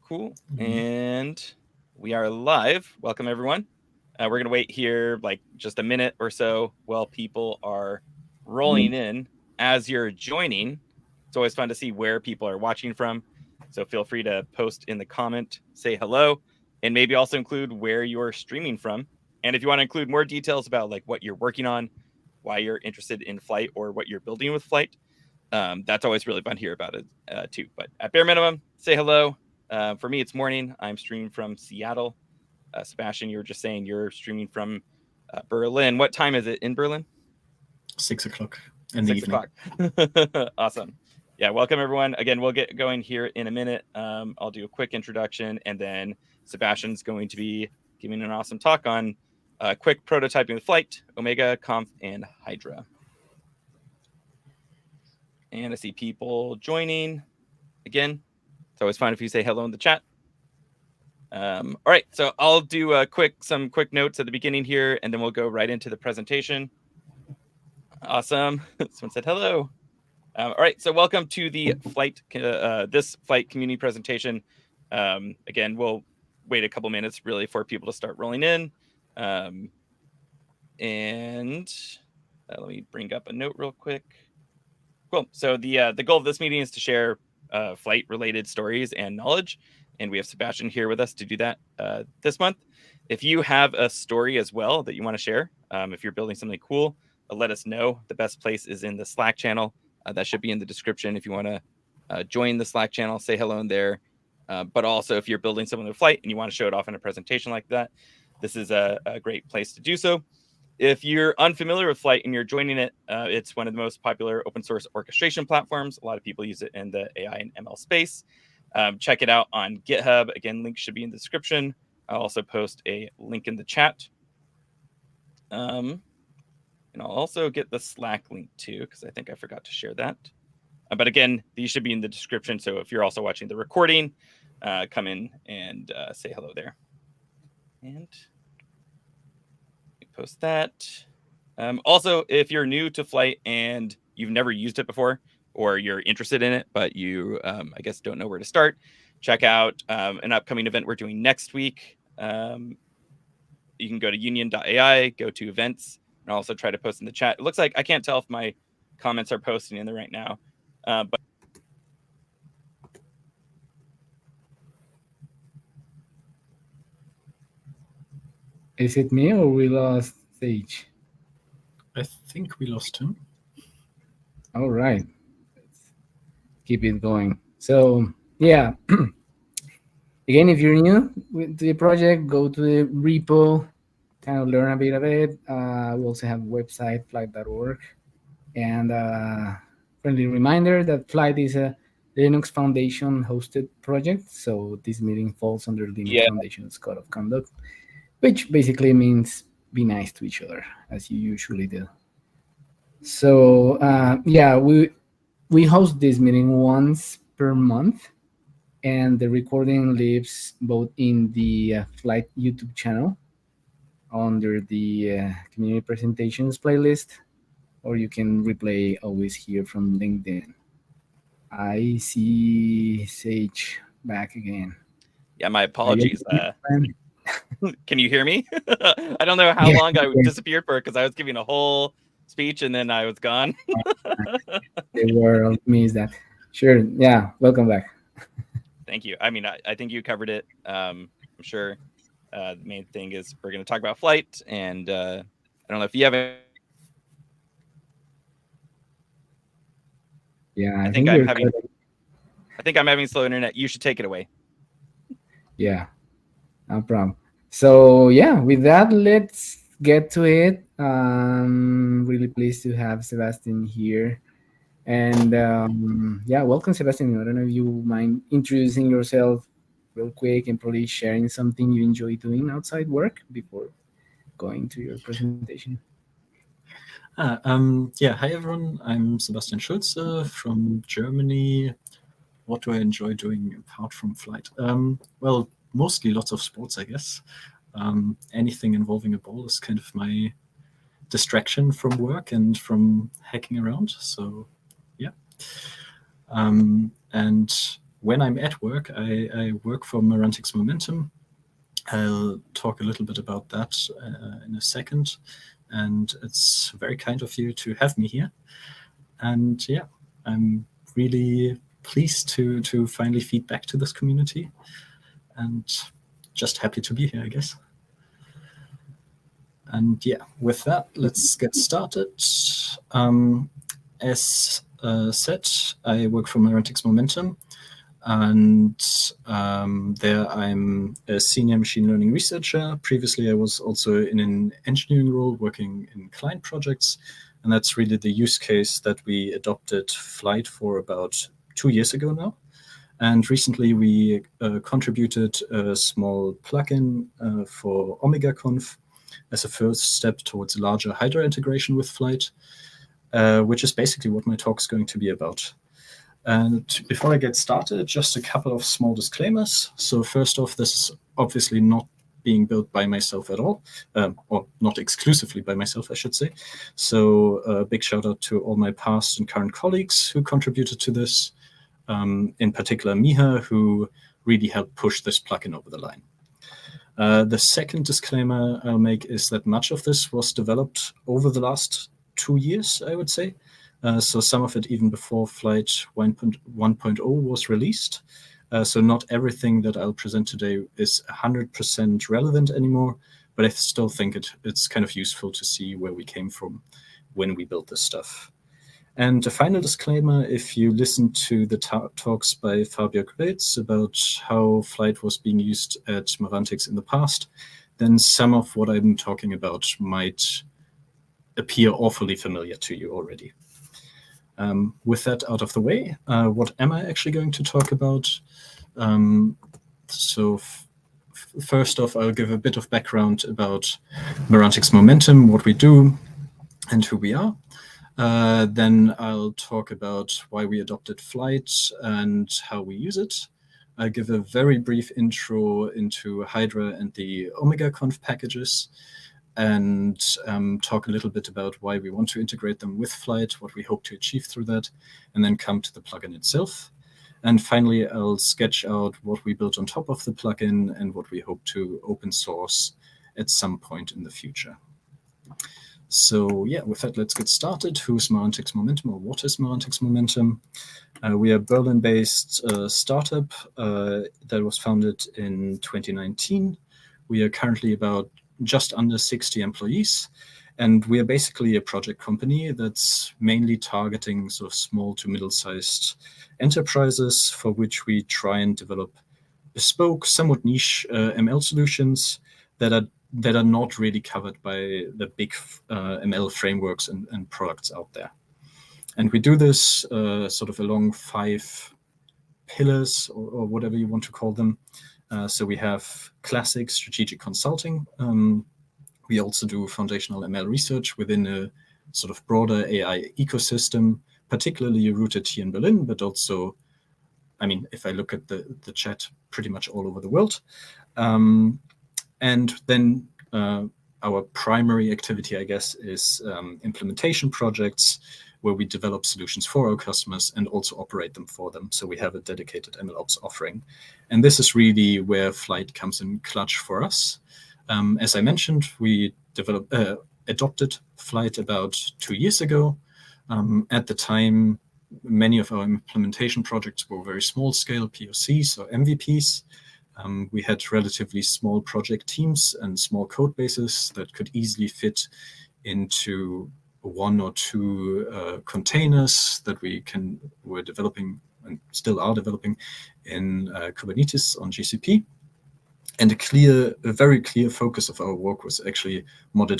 Cool. And we are live. Welcome, everyone. We're going to wait here like just a minute or so while people are rolling in. As you're joining, it's always fun to see where people are watching from. So feel free to post in the comment, say hello, and maybe also include where you're streaming from. And if you want to include more details about like what you're working on, why you're interested in Flyte, or what you're building with Flyte, that's always really fun to hear about it too. But at bare minimum, say hello. For me, it's morning. I'm streaming from Seattle. Sebastian, you were just saying you're streaming from Berlin. What time is it in Berlin? 6 o'clock in the 6 evening. o'clock. Awesome. Yeah, welcome everyone. Again, we'll get going here in a minute. I'll do a quick introduction, and then Sebastian's going to be giving an awesome talk on quick prototyping with Flyte, OmegaConf, and Hydra. And I see people joining. Again, it's always fun if you say hello in the chat. All right, so I'll do some quick notes at the beginning here, and then we'll go right into the presentation. Awesome. Someone said hello. All right, so welcome to the Flyte, this Flyte community presentation. Again, we'll wait a couple minutes really for people to start rolling in. And let me bring up a note real quick. Cool. So the goal of this meeting is to share Flyte related stories and knowledge. And we have Sebastian here with us to do that this month. If you have a story as well that you want to share, if you're building something cool, let us know. The best place is in the Slack channel. That should be in the description if you want to join the Slack channel, say hello in there. But also if you're building something with Flyte and you want to show it off in a presentation like that, this is a great place to do so. If you're unfamiliar with Flyte and you're joining it, it's one of the most popular open source orchestration platforms. A lot of people use it in the AI and ML space. Check it out on GitHub. Again, link should be in the description. I'll also post a link in the chat. And I'll also get the Slack link too, because I think I forgot to share that. But again, these should be in the description. So if you're also watching the recording, come in and say hello there. And post that. Also, if you're new to Flyte and you've never used it before, or you're interested in it, but you, I guess, don't know where to start, check out an upcoming event we're doing next week. You can go to union.ai, go to events, and I'll also try to post in the chat. It looks like I can't tell if my comments are posting in there right now, but is it me or we lost Sage? I think we lost him. All right. Let's keep it going. So, yeah. Again, if you're new to the project, go to the repo, kind of learn a bit of it. We also have a website, flyte.org. And friendly reminder that Flyte is a Linux Foundation hosted project. So this meeting falls under Linux Foundation's Code of Conduct, which basically means be nice to each other, as you usually do. So yeah, we host this meeting once per month, and the recording lives both in the Flyte YouTube channel under the community presentations playlist, or you can replay always here from LinkedIn. I see Sage back again. Yeah, my apologies. Can you hear me? I don't know how long I disappeared for because I was giving a whole speech and then I was gone. The world means that. Sure. Yeah. Welcome back. Thank you. I mean, I think you covered it. I'm sure the main thing is we're going to talk about Flyte, and I don't know if you have it. Yeah, I think I'm having slow internet. You should take it away. Yeah, no problem. So yeah, with that, let's get to it. Really pleased to have Sebastian here. And yeah, welcome, Sebastian. I don't know if you mind introducing yourself real quick and probably sharing something you enjoy doing outside work before going to your presentation. Yeah, hi everyone. I'm Sebastian Schulze from Germany. What do I enjoy doing apart from Flyte? Well, mostly lots of sports, I guess. Anything involving a ball is kind of my distraction from work and from hacking around. So yeah. And when I'm at work, I work for Merantix Momentum. I'll talk a little bit about that in a second. And it's very kind of you to have me here. And yeah, I'm really pleased to finally feed back to this community, and just happy to be here, I guess. And yeah, with that, let's get started. As said, I work for Merantix Momentum, and there I'm a senior machine learning researcher. Previously, I was also in an engineering role working in client projects, and that's really the use case that we adopted Flyte for about 2 years ago now. And recently we contributed a small plugin for OmegaConf as a first step towards a larger Hydra integration with Flyte, which is basically what my talk is going to be about. And before I get started, just a couple of small disclaimers. So first off, this is obviously not being built by myself at all, or not exclusively by myself, I should say. So a big shout out to all my past and current colleagues who contributed to this, in particular Miha, who really helped push this plugin over the line. The second disclaimer I'll make is that much of this was developed over the last 2 years, I would say. So some of it even before Flyte 1.0 was released. So not everything that I'll present today is 100% relevant anymore, but I still think it's kind of useful to see where we came from when we built this stuff. And a final disclaimer, if you listen to the talks by Fabio Kreitz about how Flyte was being used at Merantix in the past, then some of what I'm talking about might appear awfully familiar to you already. With that out of the way, what am I actually going to talk about? So first off, I'll give a bit of background about Merantix Momentum, what we do, and who we are. Then I'll talk about why we adopted Flyte and how we use it. I'll give a very brief intro into Hydra and the OmegaConf packages, and talk a little bit about why we want to integrate them with Flyte, what we hope to achieve through that, and then come to the plugin itself. And finally, I'll sketch out what we built on top of the plugin and what we hope to open source at some point in the future. So yeah, with that, let's get started. Who's Merantix Momentum, or what is Merantix Momentum? We are a Berlin-based startup that was founded in 2019. We are currently about just under 60 employees, and we are basically a project company that's mainly targeting sort of small to middle-sized enterprises, for which we try and develop bespoke, somewhat niche ML solutions that are not really covered by the big ML frameworks and products out there. And we do this sort of along 5 pillars, or whatever you want to call them. So we have classic strategic consulting. We also do foundational ML research within a sort of broader AI ecosystem, particularly rooted here in Berlin, but also, I mean, if I look at the chat, pretty much all over the world. And then our primary activity, I guess, is implementation projects where we develop solutions for our customers and also operate them for them. So we have a dedicated MLOps offering. And this is really where Flyte comes in clutch for us. As I mentioned, we adopted Flyte about 2 years ago. At the time, many of our implementation projects were very small scale POCs or MVPs. We had relatively small project teams and small code bases that could easily fit into 1 or 2 containers that we're developing and still are developing in Kubernetes on GCP. And a very clear focus of our work was actually model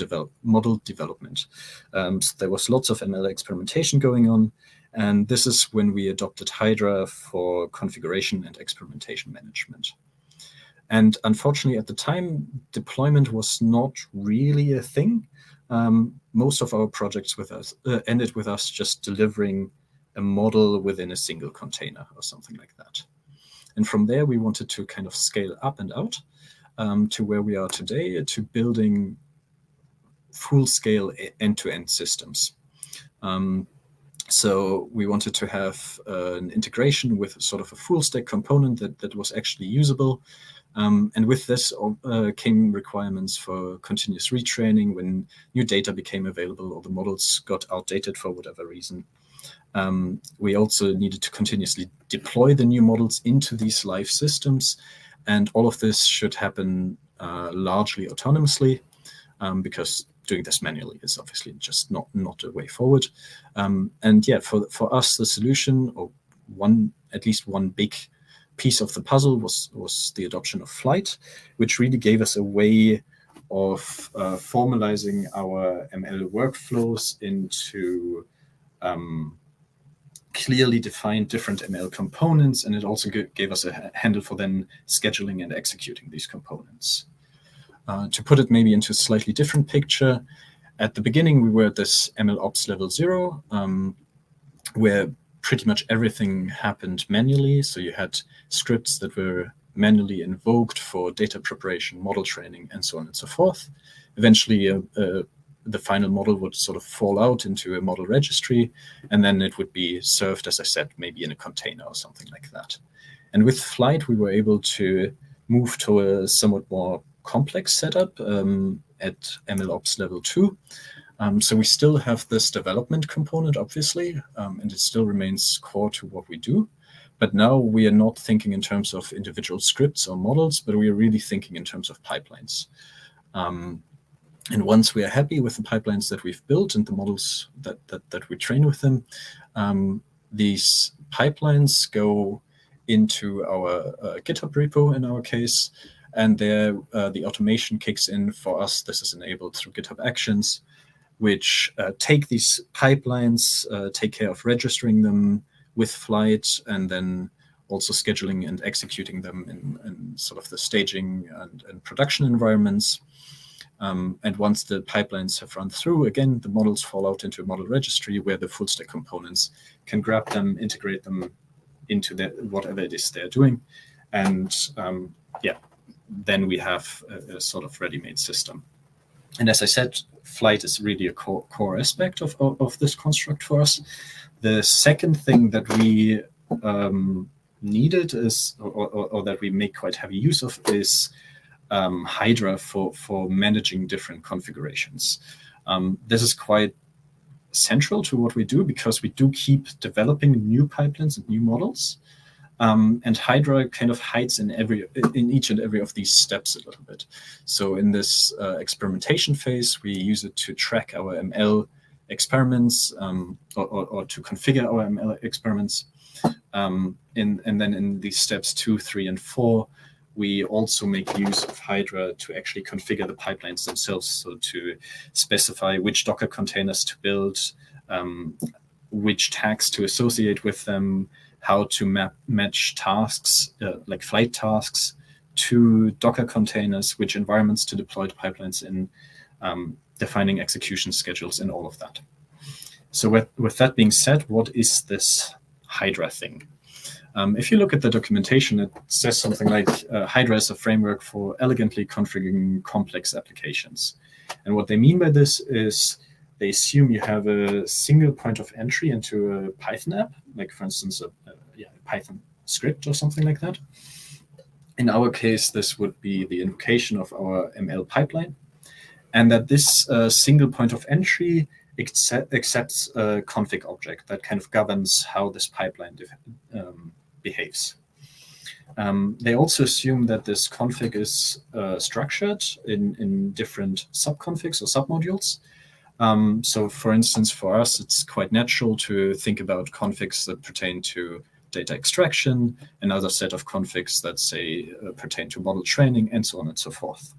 development. So there was lots of ML experimentation going on, and this is when we adopted Hydra for configuration and experimentation management. And unfortunately, at the time, deployment was not really a thing. Most of our projects with us ended with us just delivering a model within a single container or something like that. And from there, we wanted to kind of scale up and out to where we are today, to building full-scale end-to-end systems. So we wanted to have an integration with sort of a full stack component that was actually usable. And with this came requirements for continuous retraining when new data became available or the models got outdated for whatever reason. We also needed to continuously deploy the new models into these live systems. And all of this should happen largely autonomously, because doing this manually is obviously just not a way forward. And yeah, for us, the solution, or at least one big piece of the puzzle was the adoption of Flyte, which really gave us a way of formalizing our ML workflows into clearly defined different ML components, and it also gave us a handle for then scheduling and executing these components. To put it maybe into a slightly different picture, at the beginning we were at this MLOps level 0, where pretty much everything happened manually. So you had scripts that were manually invoked for data preparation, model training, and so on and so forth. Eventually, the final model would sort of fall out into a model registry, and then it would be served, as I said, maybe in a container or something like that. And with Flyte, we were able to move to a somewhat more complex setup at MLOps level 2. So we still have this development component, obviously, and it still remains core to what we do. But now we are not thinking in terms of individual scripts or models, but we are really thinking in terms of pipelines. And once we are happy with the pipelines that we've built and the models that we train with them, these pipelines go into our GitHub repo in our case, and there the automation kicks in for us. This is enabled through GitHub Actions, which take these pipelines, take care of registering them with Flyte, and then also scheduling and executing them in sort of the staging and production environments. And once the pipelines have run through, again, the models fall out into a model registry where the full stack components can grab them, integrate them into whatever it is they're doing. And yeah, then we have a sort of ready-made system. And as I said, Flyte is really a core aspect of this construct for us. The second thing that we needed is, or that we make quite heavy use of, is Hydra for managing different configurations. This is quite central to what we do because we do keep developing new pipelines and new models. And Hydra kind of hides in each and every of these steps a little bit. So in this experimentation phase, we use it to track our ML experiments or to configure our ML experiments. And then in these steps 2, 3, and 4, we also make use of Hydra to actually configure the pipelines themselves. So to specify which Docker containers to build, which tags to associate with them, how to match tasks, like Flyte tasks, to Docker containers, which environments to deploy the pipelines in, defining execution schedules, and all of that. So with that being said, what is this Hydra thing? If you look at the documentation, it says something like Hydra is a framework for elegantly configuring complex applications. And what they mean by this is they assume you have a single point of entry into a Python app, like for instance, a Python script or something like that. In our case, this would be the invocation of our ML pipeline, and that this single point of entry accepts a config object that kind of governs how this pipeline behaves. They also assume that this config is structured in different subconfigs or submodules. So for instance, for us, it's quite natural to think about configs that pertain to data extraction, another set of configs that say pertain to model training, and so on and so forth.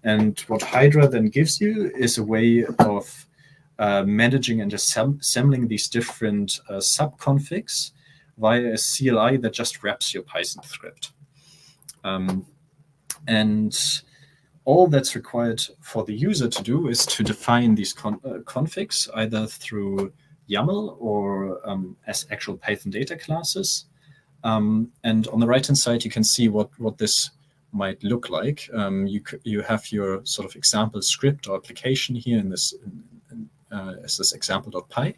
And what Hydra then gives you is a way of managing and assembling these different subconfigs via a CLI that just wraps your Python script. And all that's required for the user to do is to define these configs either through YAML or as actual Python data classes. And on the right-hand side, you can see what this might look like. You have your sort of example script or application here in this as this example.py.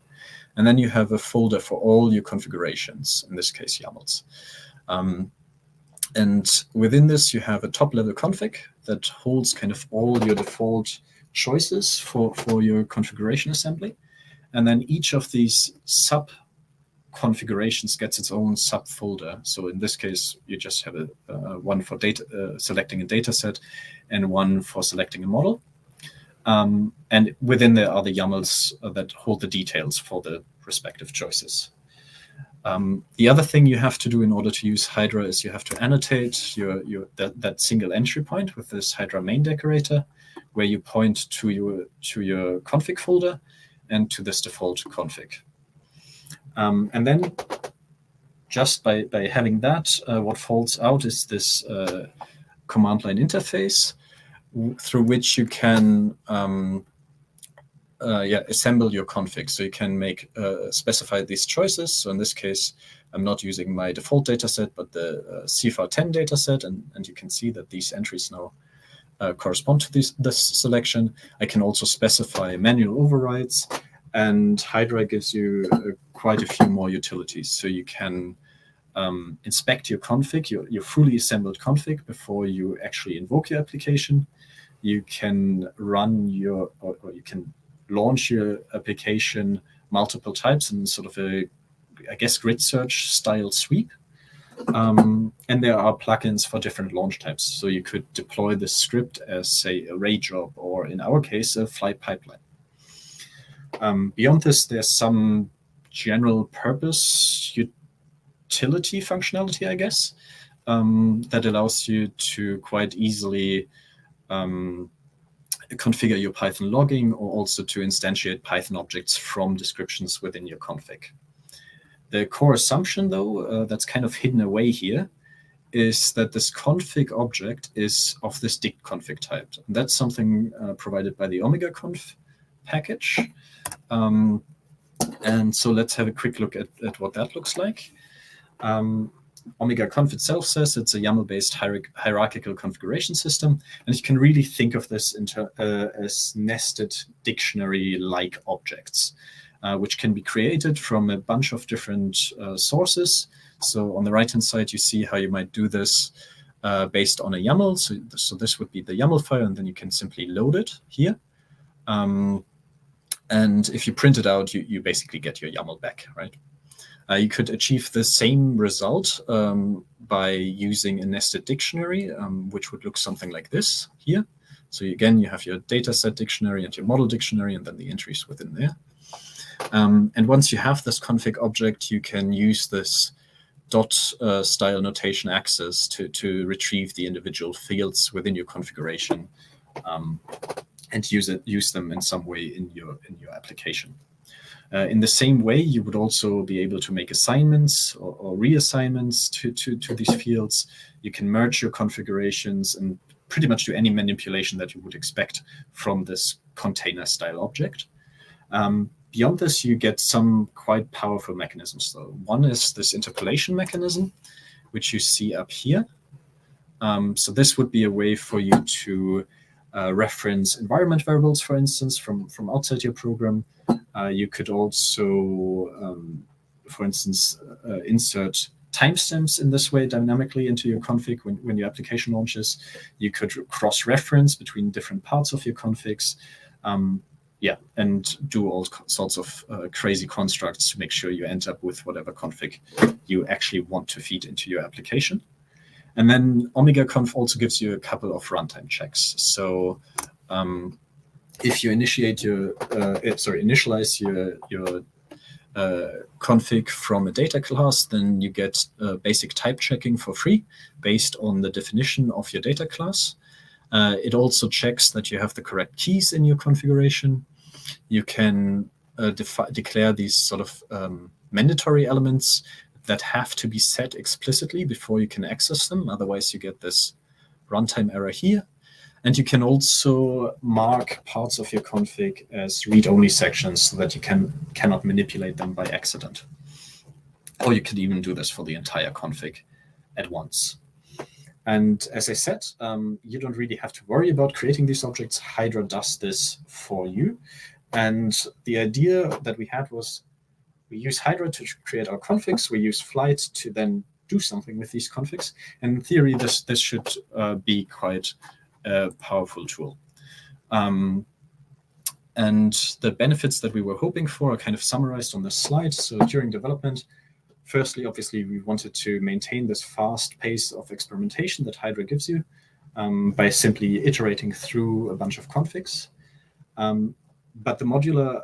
And then you have a folder for all your configurations, in this case, YAMLs. And within this, you have a top-level config that holds kind of all your default choices for your configuration assembly. And then each of these sub-configurations gets its own subfolder. So in this case, you just have one for selecting a data set and one for selecting a model. And within there are the YAMLs that hold the details for the respective choices. The other thing you have to do in order to use Hydra is you have to annotate that single entry point with this Hydra main decorator, where you point to your config folder and to this default config. And then just by having that, what falls out is this command line interface through which you can assemble your config. So you can specify these choices. So in this case, I'm not using my default dataset, but the CFR10 dataset, and you can see that these entries now correspond to this selection. I can also specify manual overrides, and Hydra gives you quite a few more utilities. So you can inspect your config, your fully assembled config, before you actually invoke your application. You can run or you can launch your application multiple types in sort of a, I guess, grid search style sweep. And there are plugins for different launch types. So you could deploy this script as, say, a Ray job, or in our case, a Flyte pipeline. Beyond this, there's some general purpose utility functionality, I guess, that allows you to quite easily configure your Python logging, or also to instantiate Python objects from descriptions within your config. The core assumption, though, that's kind of hidden away here, is that this config object is of this dict config type. And that's something provided by the OmegaConf package. And so let's have a quick look at what that looks like. OmegaConf itself says it's a YAML-based hierarchical configuration system, and you can really think of this as nested dictionary-like objects, which can be created from a bunch of different sources. So on the right-hand side, you see how you might do this based on a YAML. So this would be the YAML file, and then you can simply load it here. And if you print it out, you basically get your YAML back, right? You could achieve the same result by using a nested dictionary, which would look something like this here. So again, you have your dataset dictionary and your model dictionary, and then the entries within there. And once you have this config object, you can use this style notation access to retrieve the individual fields within your configuration and use them in some way in your application. In the same way, you would also be able to make assignments or reassignments to these fields. You can merge your configurations and pretty much do any manipulation that you would expect from this container-style object. Beyond this, you get some quite powerful mechanisms, though. One is this interpolation mechanism, which you see up here. So this would be a way for you to reference environment variables, for instance, from outside your program. You could also, for instance, insert timestamps in this way dynamically into your config when your application launches. You could cross-reference between different parts of your configs. And do all sorts of crazy constructs to make sure you end up with whatever config you actually want to feed into your application. And then OmegaConf also gives you a couple of runtime checks. So if you initialize your config from a data class, then you get basic type checking for free based on the definition of your data class. It also checks that you have the correct keys in your configuration. You can declare these sort of mandatory elements that have to be set explicitly before you can access them. Otherwise, you get this runtime error here. And you can also mark parts of your config as read-only sections so that you cannot manipulate them by accident. Or you could even do this for the entire config at once. And as I said, you don't really have to worry about creating these objects. Hydra does this for you. And the idea that we had was we use Hydra to create our configs. We use Flyte to then do something with these configs. And in theory, this should be quite a powerful tool. And the benefits that we were hoping for are kind of summarized on this slide. So during development, firstly, obviously, we wanted to maintain this fast pace of experimentation that Hydra gives you by simply iterating through a bunch of configs. But the modular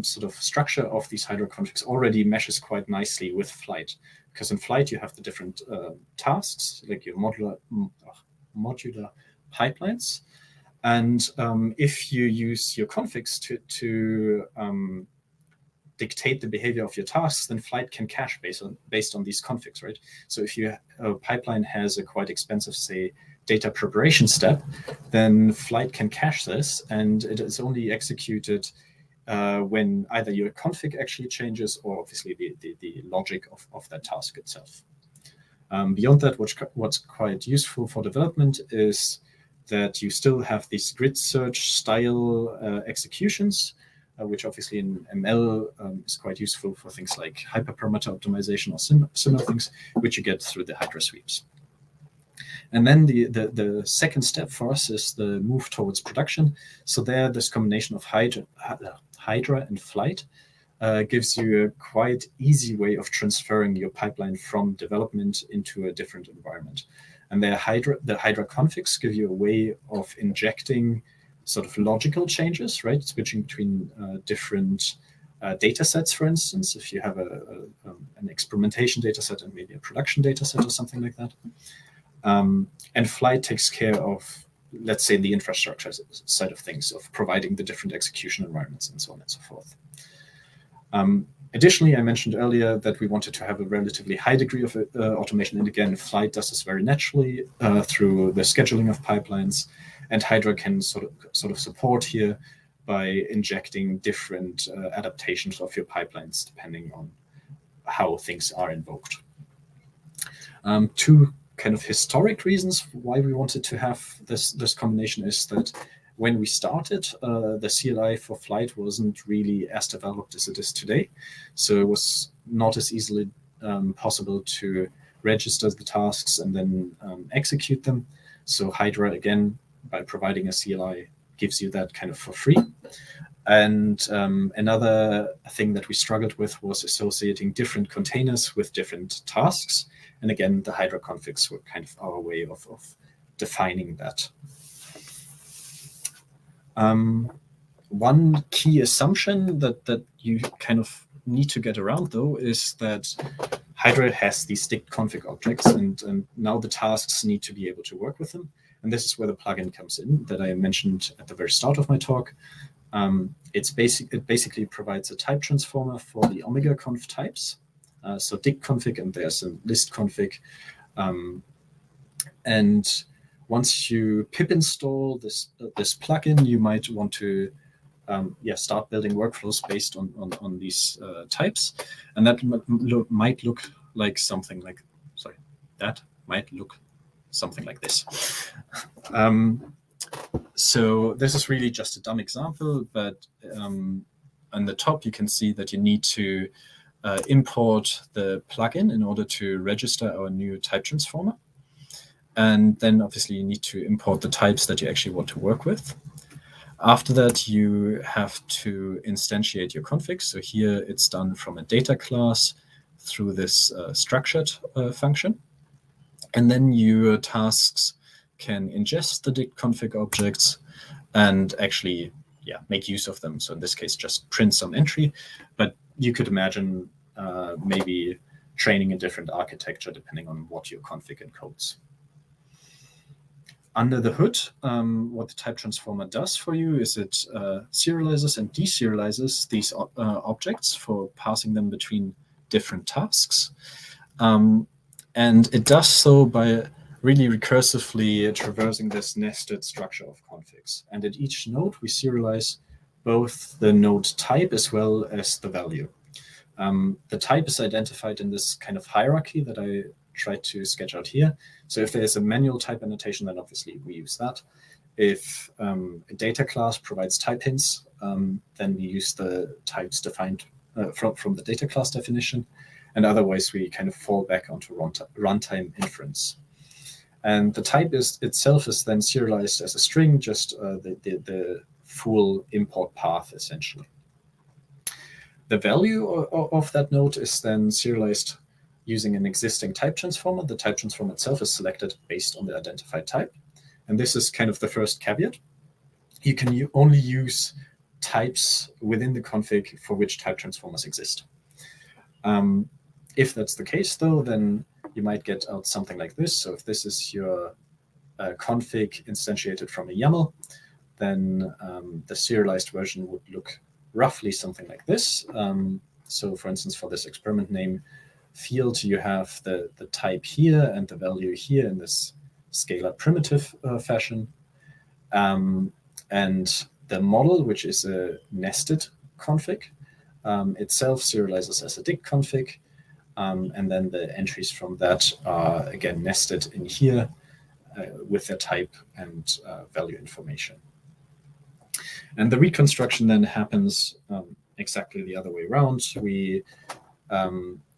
sort of structure of these Hydra configs already meshes quite nicely with Flyte, because in Flyte you have the different tasks, like your modular pipelines. And if you use your configs to dictate the behavior of your tasks, then Flyte can cache based on these configs, right? So if a pipeline has a quite expensive, say, data preparation step, then Flyte can cache this, and it is only executed when either your config actually changes or obviously the logic of that task itself. Beyond that, what's quite useful for development is that you still have these grid search style executions, which obviously in ML is quite useful for things like hyperparameter optimization or similar things, which you get through the Hydra sweeps. And then the second step for us is the move towards production. So there, this combination of Hydra and Flyte gives you a quite easy way of transferring your pipeline from development into a different environment. And the Hydra configs give you a way of injecting sort of logical changes, right? Switching between different data sets, for instance, if you have an experimentation data set and maybe a production data set or something like that. And Flyte takes care of, let's say, the infrastructure side of things, of providing the different execution environments and so on and so forth. Additionally, I mentioned earlier that we wanted to have a relatively high degree of automation. And again, Flyte does this very naturally through the scheduling of pipelines. And Hydra can sort of support here by injecting different adaptations of your pipelines depending on how things are invoked. Two kind of historic reasons why we wanted to have this combination is that when we started, the CLI for Flyte wasn't really as developed as it is today. So it was not as easily possible to register the tasks and then execute them. So Hydra, again, by providing a CLI, gives you that kind of for free. And another thing that we struggled with was associating different containers with different tasks. And again, the Hydra configs were kind of our way of defining that. One key assumption that you kind of need to get around, though, is that Hydra has these stick config objects, and now the tasks need to be able to work with them. And this is where the plugin comes in that I mentioned at the very start of my talk. It basically provides a type transformer for the OmegaConf types. So dict config, and there's a list config. And once you pip install this plugin, you might want to start building workflows based on these types. And that might look like something like, this. So this is really just a dumb example, but on the top, you can see that you need to import the plugin in order to register our new type transformer. And then obviously you need to import the types that you actually want to work with. After that, you have to instantiate your config. So here it's done from a data class through this structured function. And then your tasks can ingest the dict config objects and actually make use of them. So in this case, just print some entry. But you could imagine maybe training a different architecture depending on what your config encodes. Under the hood, what the type transformer does for you is it serializes and deserializes these objects for passing them between different tasks. And it does so by really recursively traversing this nested structure of configs. And at each node, we serialize both the node type as well as the value. The type is identified in this kind of hierarchy that I tried to sketch out here. So if there's a manual type annotation, then obviously we use that. If a data class provides type hints, then we use the types defined from the data class definition, and otherwise we kind of fall back onto runtime inference. And the type itself is then serialized as a string, just the full import path essentially. The value of that node is then serialized using an existing type transformer. The type transformer itself is selected based on the identified type. And this is kind of the first caveat. You can only use types within the config for which type transformers exist. If that's the case, though, then you might get out something like this. So if this is your config instantiated from a YAML, then the serialized version would look roughly something like this. So for instance, for this experiment name field, you have the type here and the value here in this scalar primitive fashion. And the model, which is a nested config, itself serializes as a dig config. And then the entries from that are, again, nested in here with their type and value information. And the reconstruction then happens exactly the other way around. We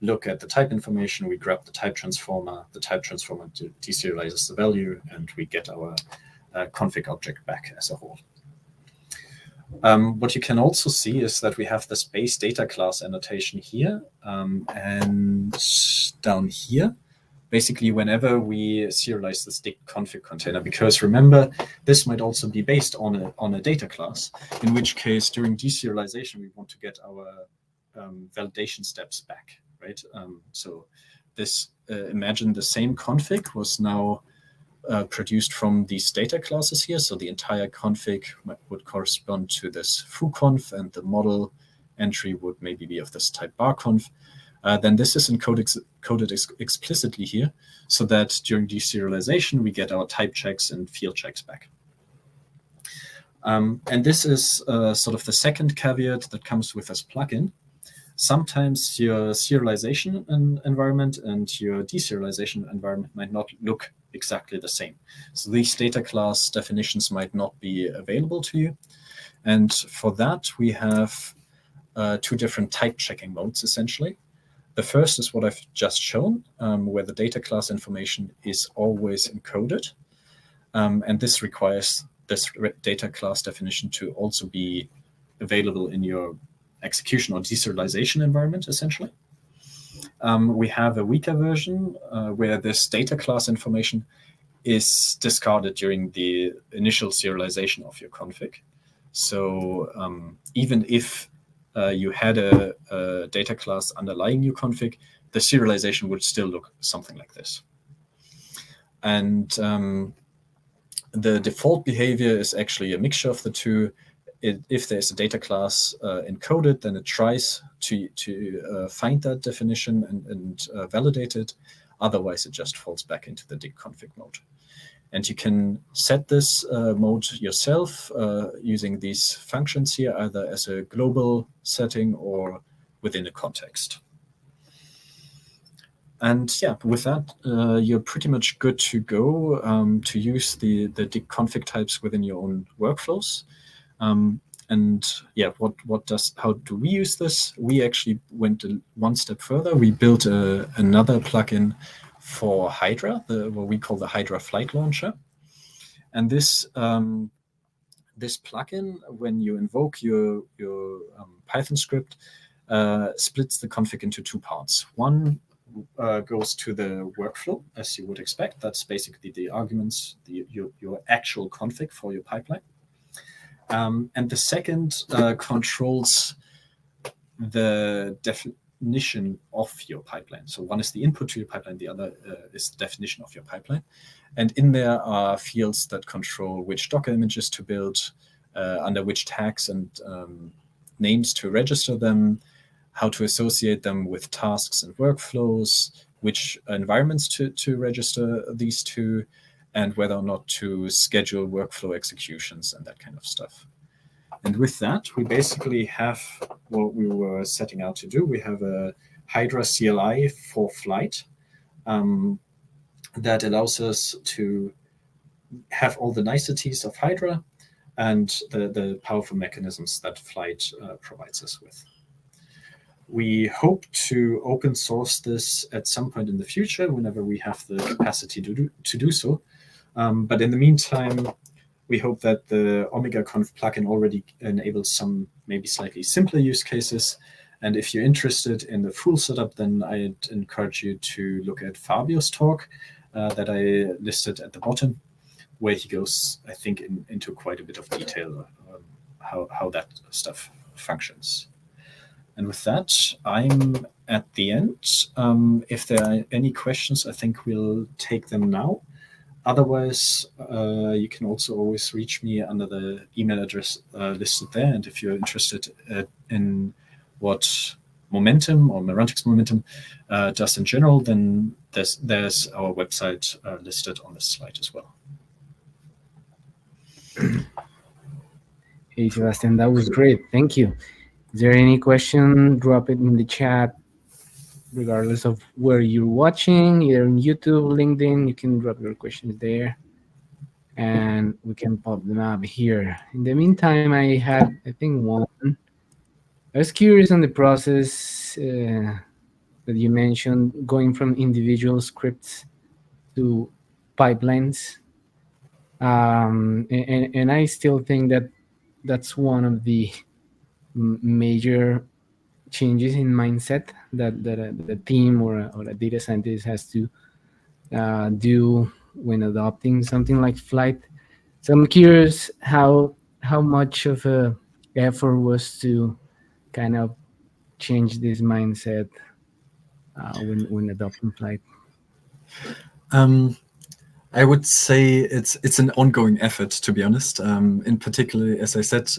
look at the type information, we grab the type transformer deserializes the value, and we get our config object back as a whole. What you can also see is that we have this base data class annotation here and down here. Basically, whenever we serialize this dig config container, because remember, this might also be based on a data class, in which case during deserialization, we want to get our validation steps back, right? So this, imagine the same config was now produced from these data classes here. So the entire config would correspond to this foo-conf, and the model entry would maybe be of this type bar-conf. Then this is coded explicitly here, so that during deserialization, we get our type checks and field checks back. And this is sort of the second caveat that comes with this plugin. Sometimes your serialization environment and your deserialization environment might not look exactly the same. So these data class definitions might not be available to you. And for that, we have two different type checking modes, essentially. The first is what I've just shown, where the data class information is always encoded. And this requires this data class definition to also be available in your execution or deserialization environment, essentially. We have a weaker version where this data class information is discarded during the initial serialization of your config. So even if you had a data class underlying your config, the serialization would still look something like this. And the default behavior is actually a mixture of the two. If there's a data class encoded, then it tries to find that definition and validate it. Otherwise, it just falls back into the dig config mode. And you can set this mode yourself using these functions here, either as a global setting or within a context. And yeah, with that, you're pretty much good to go to use the dig config types within your own workflows. And yeah, how do we use this? We actually went one step further. We built another plugin for Hydra, what we call the Hydra-Flyte launcher. And this this plugin, when you invoke your Python script, splits the config into two parts. One goes to the workflow, as you would expect. That's basically the arguments, your actual config for your pipeline. And the second controls the definition of your pipeline. So one is the input to your pipeline, the other is the definition of your pipeline. And in there are fields that control which Docker images to build, under which tags and names to register them, how to associate them with tasks and workflows, which environments to register these to, and whether or not to schedule workflow executions and that kind of stuff. And with that, we basically have what we were setting out to do. We have a Hydra CLI for Flyte that allows us to have all the niceties of Hydra and the powerful mechanisms that Flyte provides us with. We hope to open source this at some point in the future, whenever we have the capacity to do so. But in the meantime, we hope that the OmegaConf plugin already enables some maybe slightly simpler use cases. And if you're interested in the full setup, then I'd encourage you to look at Fabio's talk that I listed at the bottom, where he goes, I think, into quite a bit of detail how that stuff functions. And with that, I'm at the end. If there are any questions, I think we'll take them now. Otherwise, you can also always reach me under the email address listed there. And if you're interested in what Momentum or Merantix Momentum does in general, then there's our website listed on this slide as well. Hey, Sebastian, that was great. Thank you. Is there any question? Drop it in the chat, regardless of where you're watching, either on YouTube, LinkedIn. You can drop your questions there, and we can pop them up here. In the meantime, I had, I think, one. I was curious on the process that you mentioned, going from individual scripts to pipelines. And I still think that that's one of the major changes in mindset that the team or a data scientist has to do when adopting something like Flyte. So I'm curious how much of a effort was to kind of change this mindset when adopting Flyte. I would say it's an ongoing effort, to be honest. In particular, as I said,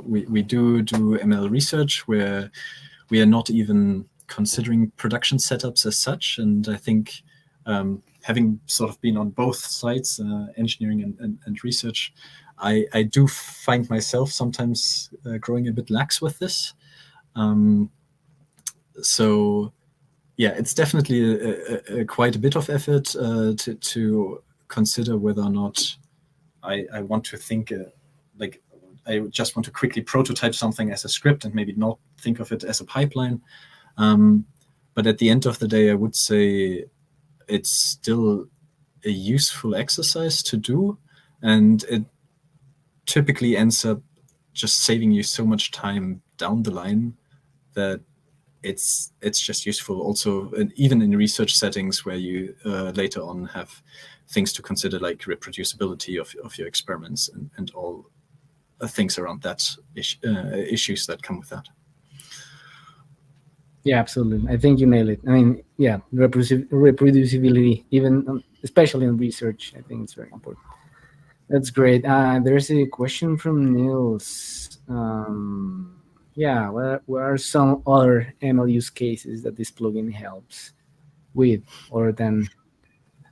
we do ML research where we are not even considering production setups as such. And I think having sort of been on both sides, engineering and research, I do find myself sometimes growing a bit lax with this. So yeah, it's definitely quite a bit of effort to consider whether or not I want to think like I just want to quickly prototype something as a script and maybe not think of it as a pipeline. But at the end of the day, I would say it's still a useful exercise to do, and it typically ends up just saving you so much time down the line that it's just useful also, and even in research settings where you later on have things to consider, like reproducibility of your experiments and all things around that issues that come with that. Yeah, absolutely. I think you nailed it. I mean, yeah, reproducibility, even especially in research, I think it's very important. That's great. There's a question from Niels. Yeah, what are some other ML use cases that this plugin helps with, other than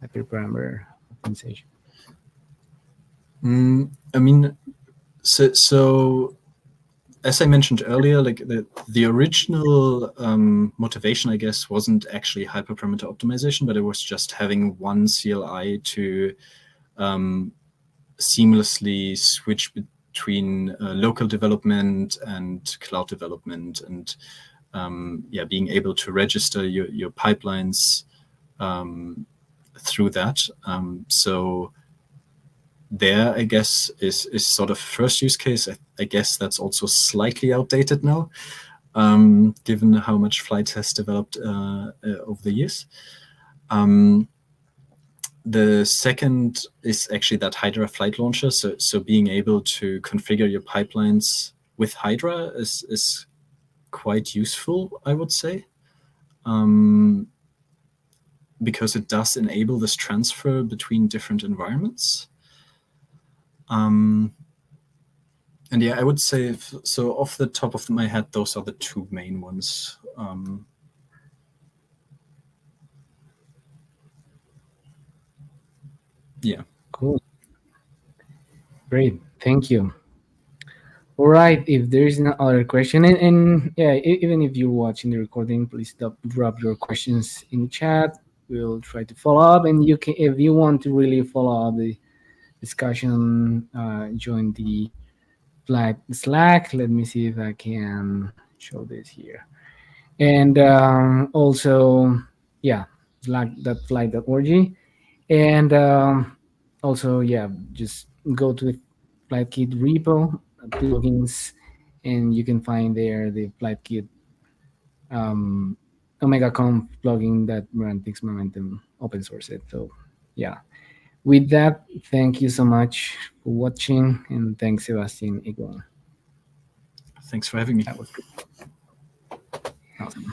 hyperparameter optimization? I mean, so as I mentioned earlier, like the original motivation, I guess, wasn't actually hyperparameter optimization, but it was just having one CLI to seamlessly switch between local development and cloud development, and yeah, being able to register your pipelines through that. So there, I guess, is sort of first use case. I guess that's also slightly outdated now, given how much Flyte has developed over the years. The second is actually that Hydra-Flyte launcher. So being able to configure your pipelines with Hydra is quite useful, I would say, because it does enable this transfer between different environments. And yeah, I would say, so off the top of my head, those are the two main ones. Yeah. Cool. Great. Thank you. All right. If there is no other question, and yeah, even if you're watching the recording, please drop your questions in the chat. We'll try to follow up, and you can, if you want to really follow up the discussion, join the Flyte Slack. Let me see if I can show this here. And also, yeah, flyte.org. And also, yeah, just go to the FlyteKit repo, plugins, and you can find there the FlyteKit OmegaConf plugin that Merantix Momentum open sourced it. So, yeah. With that, thank you so much for watching, and thanks, Sebastian, again. Thanks for having me. That was good. Awesome.